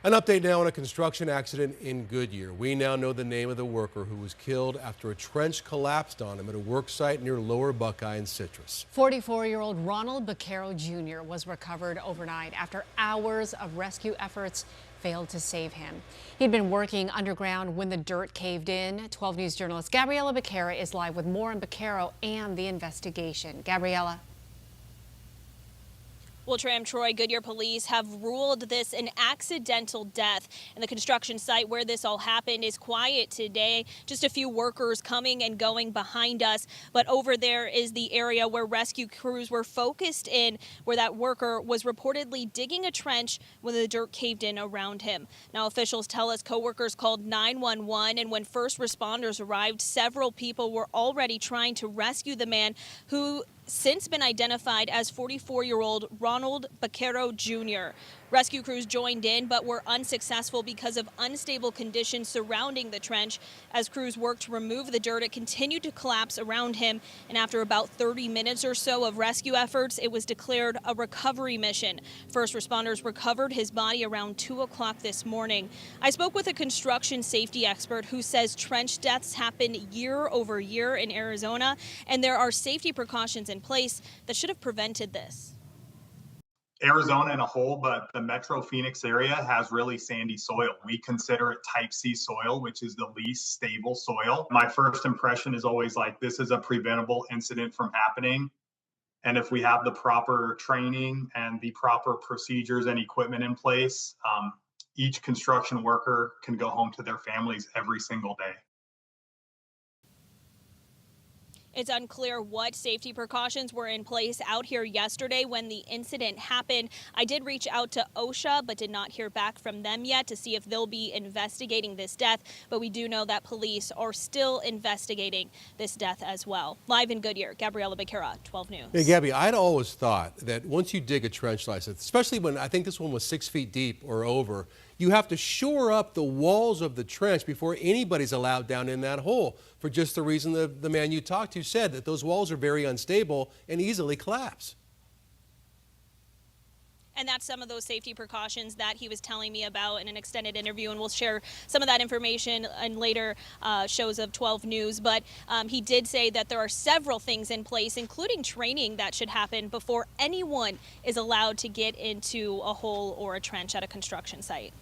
An update now on a construction accident in Goodyear. We now know the name of the worker who was killed after a trench collapsed on him at a work site near Lower Buckeye and Citrus. 44-year-old Ronald Baquero Jr. was recovered overnight after hours of rescue efforts failed to save him. He'd been working underground when the dirt caved in. 12 News journalist Gabriela Becerra is live with more on Baquero and the investigation. Gabriela. Well, Troy, Goodyear police have ruled this an accidental death. And the construction site where this all happened is quiet today. Just a few workers coming and going behind us. But over there is the area where rescue crews were focused in, where that worker was reportedly digging a trench when the dirt caved in around him. Now, officials tell us coworkers called 911, and when first responders arrived, several people were already trying to rescue the man who since been identified as 44-year-old Ronald Baquero Jr. Rescue crews joined in but were unsuccessful because of unstable conditions surrounding the trench. As crews worked to remove the dirt, it continued to collapse around him, and after about 30 minutes or so of rescue efforts, it was declared a recovery mission. First responders recovered his body around 2 o'clock this morning. I spoke with a construction safety expert who says trench deaths happen year over year in Arizona, and there are safety precautions in place that should have prevented this. Arizona in a whole, but the Metro Phoenix area has really sandy soil. We consider it type C soil, which is the least stable soil. My first impression is always like, this is a preventable incident from happening. And if we have the proper training and the proper procedures and equipment in place, each construction worker can go home to their families every single day. It's unclear what safety precautions were in place out here yesterday when the incident happened. I did reach out to OSHA, but did not hear back from them yet to see if they'll be investigating this death. But we do know that police are still investigating this death as well. Live in Goodyear, Gabriela Becerra, 12 News. Hey, Gabby, I'd always thought that once you dig a trench like this, especially when I think this one was 6 feet deep or over, you have to shore up the walls of the trench before anybody's allowed down in that hole, for just the reason the man you talked to said that those walls are very unstable and easily collapse. And that's some of those safety precautions that he was telling me about in an extended interview, and we'll share some of that information in later shows of 12 News. But he did say that there are several things in place, including training that should happen before anyone is allowed to get into a hole or a trench at a construction site.